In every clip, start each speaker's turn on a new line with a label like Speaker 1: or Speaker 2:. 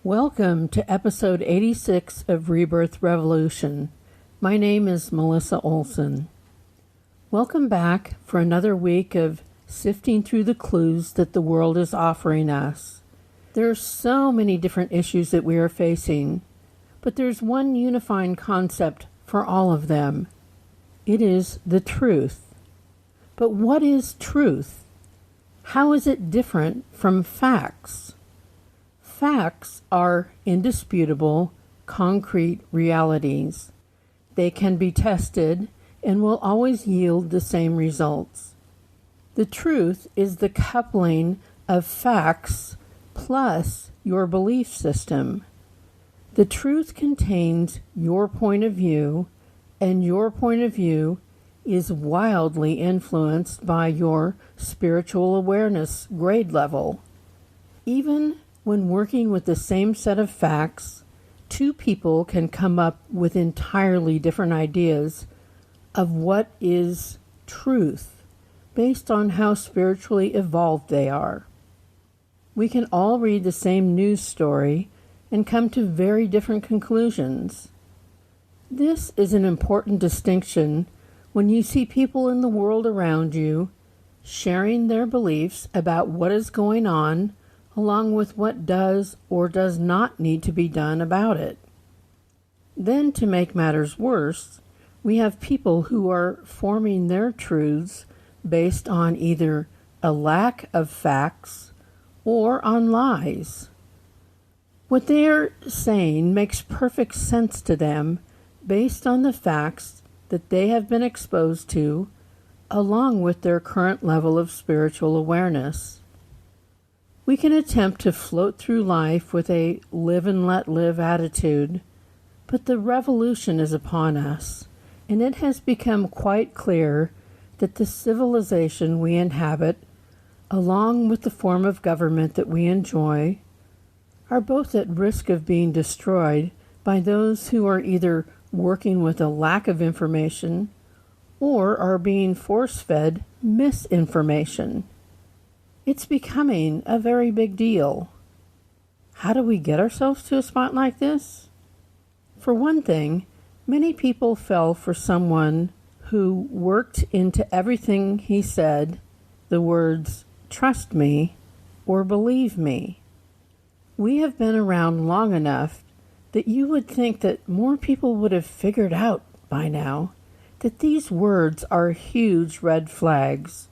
Speaker 1: Welcome to episode 86 of Rebirth Revolution. My name is Melissa Olson. Welcome back for another week of sifting through the clues that the world is offering us. There are so many different issues that we are facing, but there's one unifying concept for all of them. It is the truth. But what is truth? How is it different from facts? Facts are indisputable, concrete realities. They can be tested and will always yield the same results. The truth is the coupling of facts plus your belief system. The truth contains your point of view, and your point of view is wildly influenced by your spiritual awareness grade level. Even when working with the same set of facts, two people can come up with entirely different ideas of what is truth based on how spiritually evolved they are. We can all read the same news story and come to very different conclusions. This is an important distinction when you see people in the world around you sharing their beliefs about what is going on, along with what does or does not need to be done about it. Then, to make matters worse, we have people who are forming their truths based on either a lack of facts or on lies. What they are saying makes perfect sense to them based on the facts that they have been exposed to, along with their current level of spiritual awareness. We can attempt to float through life with a live and let live attitude, but the revolution is upon us, and it has become quite clear that the civilization we inhabit, along with the form of government that we enjoy, are both at risk of being destroyed by those who are either working with a lack of information or are being force-fed misinformation. It's becoming a very big deal. How do we get ourselves to a spot like this? For one thing, many people fell for someone who worked into everything he said the words, "trust me" or "believe me." We have been around long enough that you would think that more people would have figured out by now that these words are huge red flags.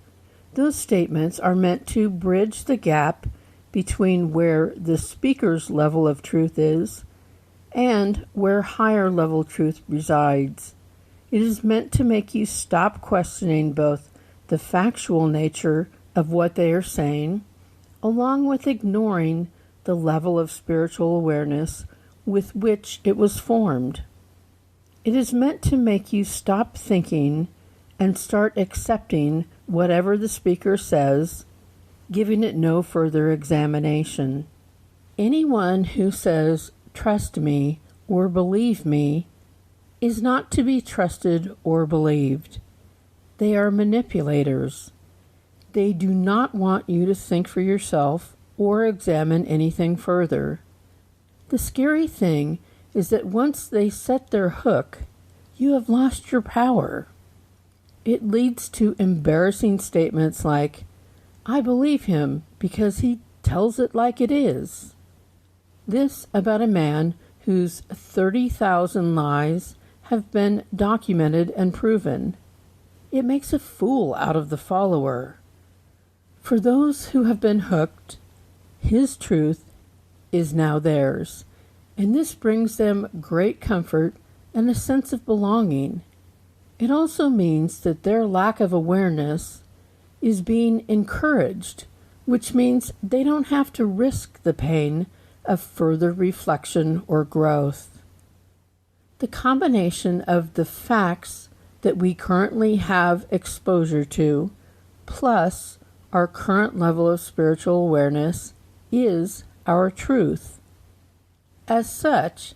Speaker 1: Those statements are meant to bridge the gap between where the speaker's level of truth is and where higher level truth resides. It is meant to make you stop questioning both the factual nature of what they are saying, along with ignoring the level of spiritual awareness with which it was formed. It is meant to make you stop thinking and start accepting whatever the speaker says, giving it no further examination. Anyone who says, "trust me" or "believe me" is not to be trusted or believed. They are manipulators. They do not want you to think for yourself or examine anything further. The scary thing is that once they set their hook, you have lost your power. It leads to embarrassing statements like, "I believe him because he tells it like it is." This about a man whose 30,000 lies have been documented and proven. It makes a fool out of the follower. For those who have been hooked, his truth is now theirs, and this brings them great comfort and a sense of belonging. It also means that their lack of awareness is being encouraged, which means they don't have to risk the pain of further reflection or growth. The combination of the facts that we currently have exposure to, plus our current level of spiritual awareness, is our truth. As such,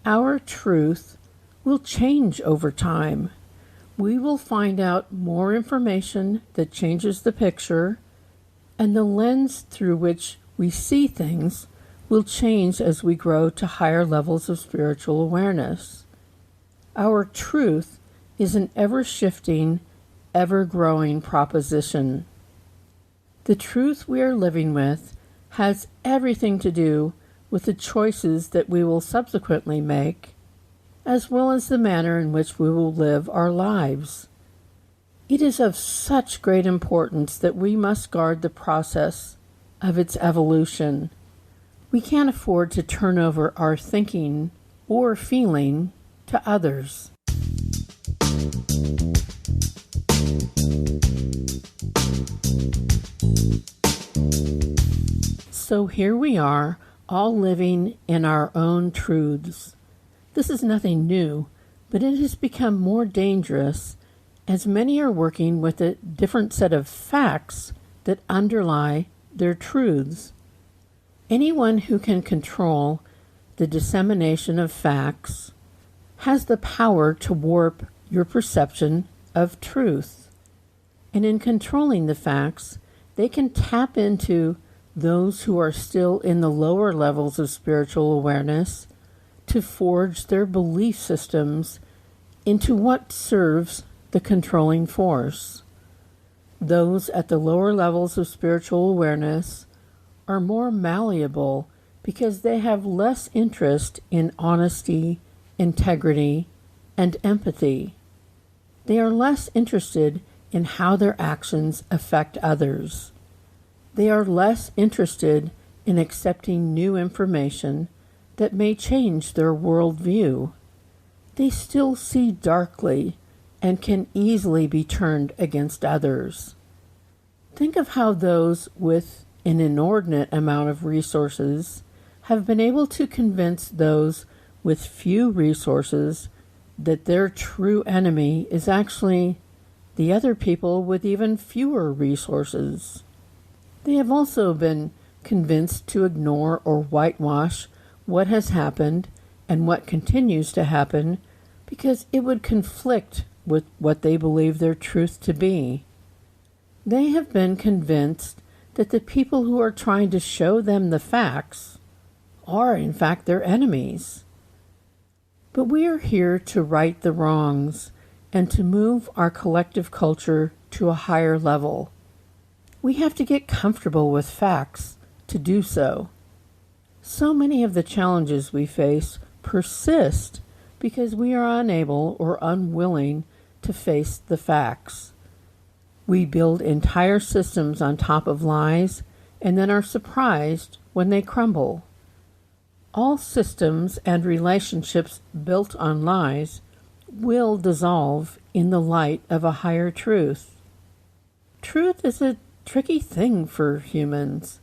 Speaker 1: our truth will change over time. We will find out more information that changes the picture, and the lens through which we see things will change as we grow to higher levels of spiritual awareness. Our truth is an ever-shifting, ever-growing proposition. The truth we are living with has everything to do with the choices that we will subsequently make, as well as the manner in which we will live our lives. It is of such great importance that we must guard the process of its evolution. We can't afford to turn over our thinking or feeling to others. So here we are, all living in our own truths. This is nothing new, but it has become more dangerous as many are working with a different set of facts that underlie their truths. Anyone who can control the dissemination of facts has the power to warp your perception of truth. And in controlling the facts, they can tap into those who are still in the lower levels of spiritual awareness to forge their belief systems into what serves the controlling force. Those at the lower levels of spiritual awareness are more malleable because they have less interest in honesty, integrity, and empathy. They are less interested in how their actions affect others. They are less interested in accepting new information that may change their worldview. They still see darkly and can easily be turned against others. Think of how those with an inordinate amount of resources have been able to convince those with few resources that their true enemy is actually the other people with even fewer resources. They have also been convinced to ignore or whitewash what has happened and what continues to happen because it would conflict with what they believe their truth to be. They have been convinced that the people who are trying to show them the facts are in fact their enemies. But we are here to right the wrongs and to move our collective culture to a higher level. We have to get comfortable with facts to do so. So many of the challenges we face persist because we are unable or unwilling to face the facts. We build entire systems on top of lies and then are surprised when they crumble. All systems and relationships built on lies will dissolve in the light of a higher truth. Truth is a tricky thing for humans.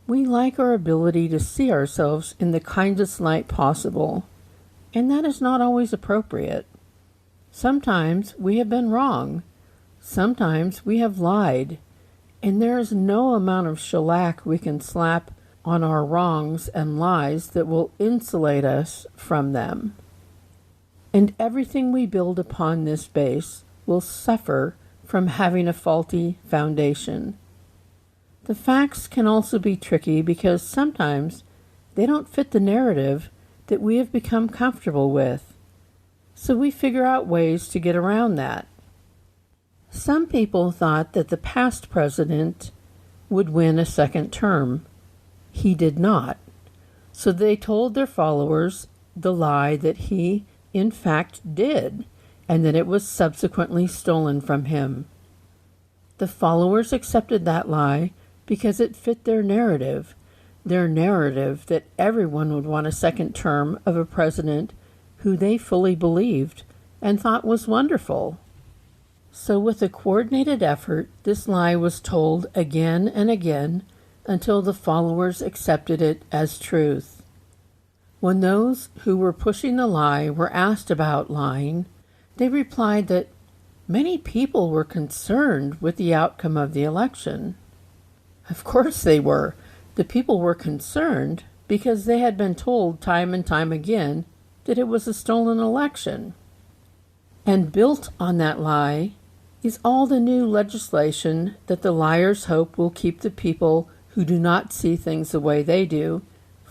Speaker 1: We like our ability to see ourselves in the kindest light possible, and that is not always appropriate. Sometimes we have been wrong. Sometimes we have lied, and there is no amount of shellac we can slap on our wrongs and lies that will insulate us from them. And everything we build upon this base will suffer from having a faulty foundation. The facts can also be tricky because sometimes they don't fit the narrative that we have become comfortable with. So we figure out ways to get around that. Some people thought that the past president would win a second term. He did not. So they told their followers the lie that he, in fact, did, and that it was subsequently stolen from him. The followers accepted that lie because it fit their narrative that everyone would want a second term of a president who they fully believed and thought was wonderful. So with a coordinated effort, this lie was told again and again until the followers accepted it as truth. When those who were pushing the lie were asked about lying, they replied that many people were concerned with the outcome of the election. Of course they were. The people were concerned because they had been told time and time again that it was a stolen election. And built on that lie is all the new legislation that the liars hope will keep the people who do not see things the way they do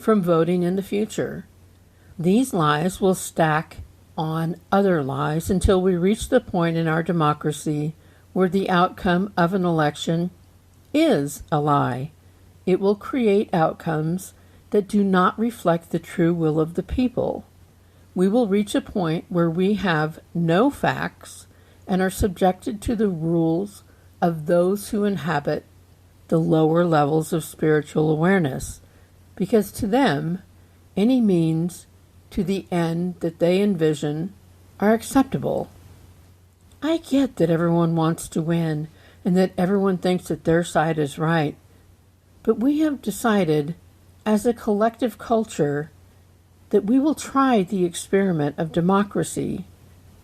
Speaker 1: from voting in the future. These lies will stack on other lies until we reach the point in our democracy where the outcome of an election is a lie. It will create outcomes that do not reflect the true will of the people. We will reach a point where we have no facts and are subjected to the rules of those who inhabit the lower levels of spiritual awareness, because to them, any means to the end that they envision are acceptable. I get that everyone wants to win and that everyone thinks that their side is right, but we have decided as a collective culture that we will try the experiment of democracy,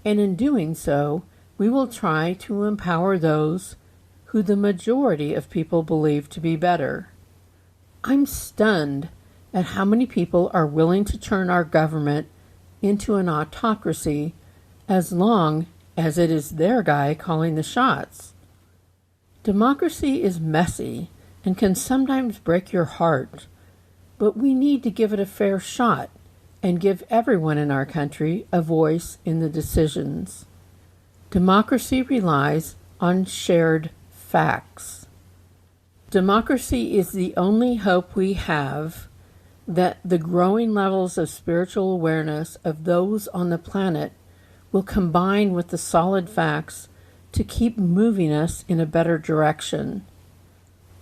Speaker 1: and in doing so, we will try to empower those who the majority of people believe to be better. I'm stunned at how many people are willing to turn our government into an autocracy as long as it is their guy calling the shots. Democracy is messy and can sometimes break your heart, but we need to give it a fair shot and give everyone in our country a voice in the decisions. Democracy relies on shared facts. Democracy is the only hope we have that the growing levels of spiritual awareness of those on the planet will combine with the solid facts to keep moving us in a better direction.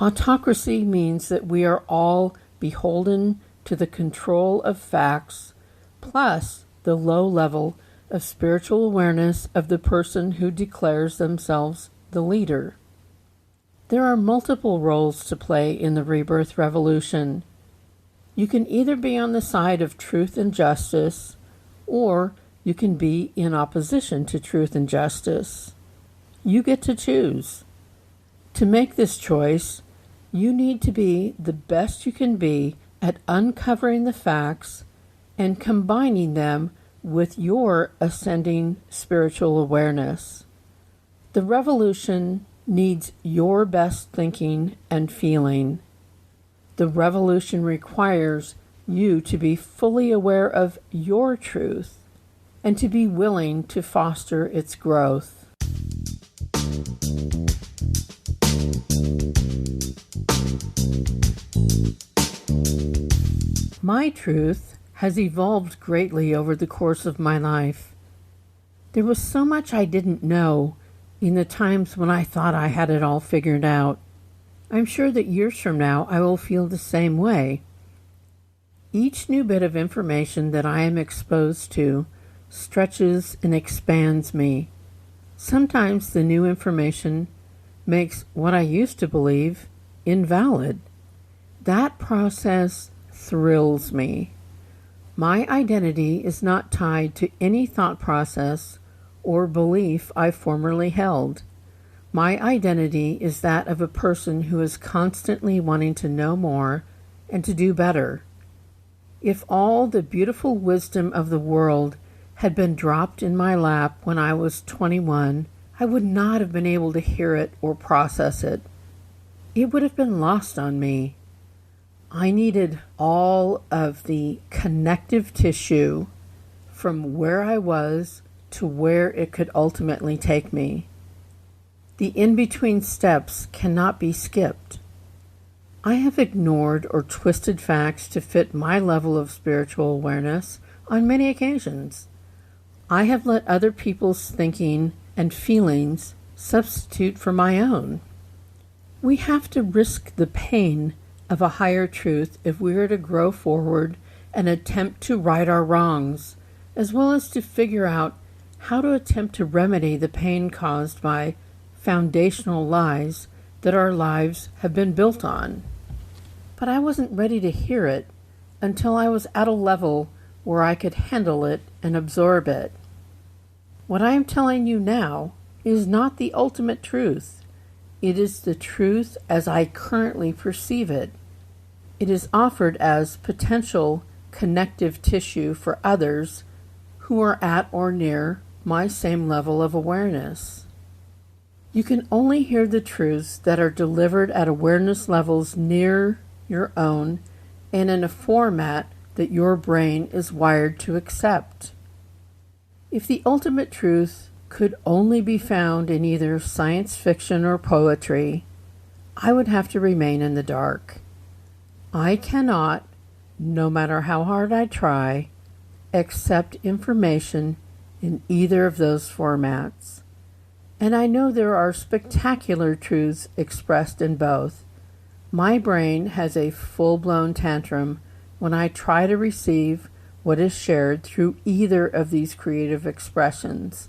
Speaker 1: Autocracy means that we are all beholden to the control of facts, plus the low level of spiritual awareness of the person who declares themselves the leader. There are multiple roles to play in the rebirth revolution. You can either be on the side of truth and justice, or you can be in opposition to truth and justice. You get to choose. To make this choice, you need to be the best you can be at uncovering the facts and combining them with your ascending spiritual awareness. The revolution needs your best thinking and feeling. The revolution requires you to be fully aware of your truth and to be willing to foster its growth. My truth has evolved greatly over the course of my life. There was so much I didn't know in the times when I thought I had it all figured out. I'm sure that years from now I will feel the same way. Each new bit of information that I am exposed to stretches and expands me. Sometimes the new information makes what I used to believe invalid. That process thrills me. My identity is not tied to any thought process or belief I formerly held. My identity is that of a person who is constantly wanting to know more and to do better. If all the beautiful wisdom of the world had been dropped in my lap when I was 21, I would not have been able to hear it or process it. It would have been lost on me. I needed all of the connective tissue from where I was to where it could ultimately take me. The in-between steps cannot be skipped. I have ignored or twisted facts to fit my level of spiritual awareness on many occasions. I have let other people's thinking and feelings substitute for my own. We have to risk the pain of a higher truth if we are to grow forward and attempt to right our wrongs, as well as to figure out how to attempt to remedy the pain caused by foundational lies that our lives have been built on. But I wasn't ready to hear it until I was at a level where I could handle it and absorb it. What I am telling you now is not the ultimate truth. It is the truth as I currently perceive it. It is offered as potential connective tissue for others who are at or near my same level of awareness. You can only hear the truths that are delivered at awareness levels near your own and in a format that your brain is wired to accept. If the ultimate truth could only be found in either science fiction or poetry, I would have to remain in the dark. I cannot, no matter how hard I try, accept information in either of those formats. And I know there are spectacular truths expressed in both. My brain has a full-blown tantrum when I try to receive what is shared through either of these creative expressions.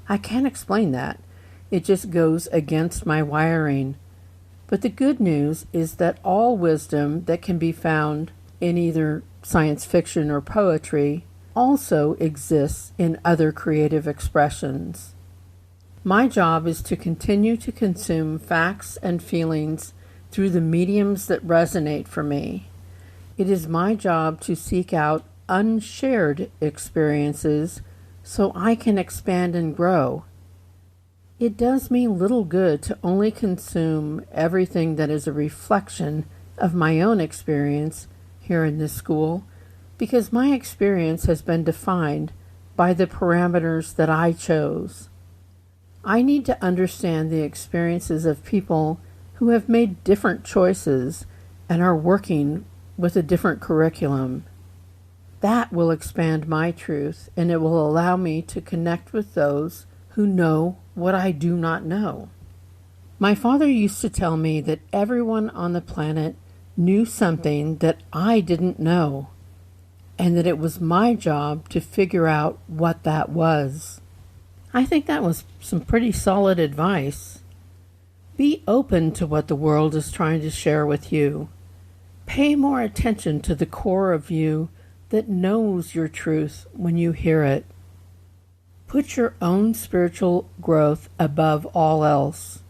Speaker 1: I can't explain that. It just goes against my wiring. But the good news is that all wisdom that can be found in either science fiction or poetry also exists in other creative expressions. My job is to continue to consume facts and feelings through the mediums that resonate for me. It is my job to seek out unshared experiences so I can expand and grow. It does me little good to only consume everything that is a reflection of my own experience here in this school, because my experience has been defined by the parameters that I chose. I need to understand the experiences of people who have made different choices and are working with a different curriculum. That will expand my truth, and it will allow me to connect with those who know what I do not know. My father used to tell me that everyone on the planet knew something that I didn't know, and that it was my job to figure out what that was. I think that was some pretty solid advice. Be open to what the world is trying to share with you. Pay more attention to the core of you that knows your truth when you hear it. Put your own spiritual growth above all else.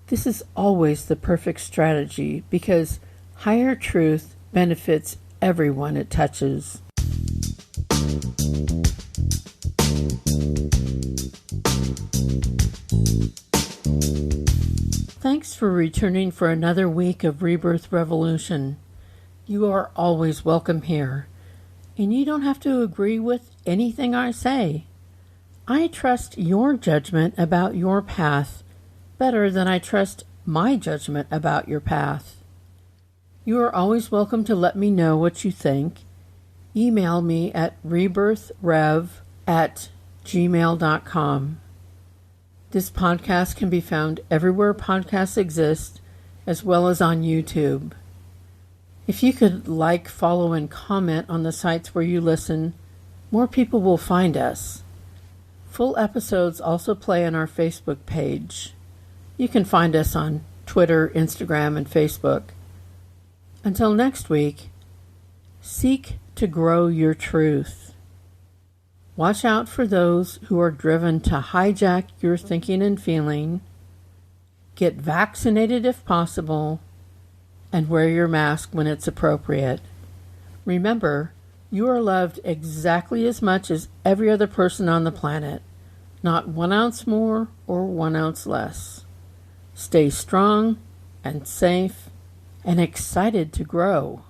Speaker 1: This is always the perfect strategy because higher truth benefits everyone it touches. Thanks for returning for another week of Rebirth Revolution. You are always welcome here, and you don't have to agree with anything I say. I trust your judgment about your path better than I trust my judgment about your path. You are always welcome to let me know what you think. Email me at rebirthrev@gmail.com. This podcast can be found everywhere podcasts exist, as well as on YouTube. If you could like, follow, and comment on the sites where you listen, more people will find us. Full episodes also play on our Facebook page. You can find us on Twitter, Instagram, and Facebook. Until next week, seek to grow your truth. Watch out for those who are driven to hijack your thinking and feeling. Get vaccinated if possible, and wear your mask when it's appropriate. Remember, you are loved exactly as much as every other person on the planet, not 1 ounce more or 1 ounce less. Stay strong and safe and excited to grow.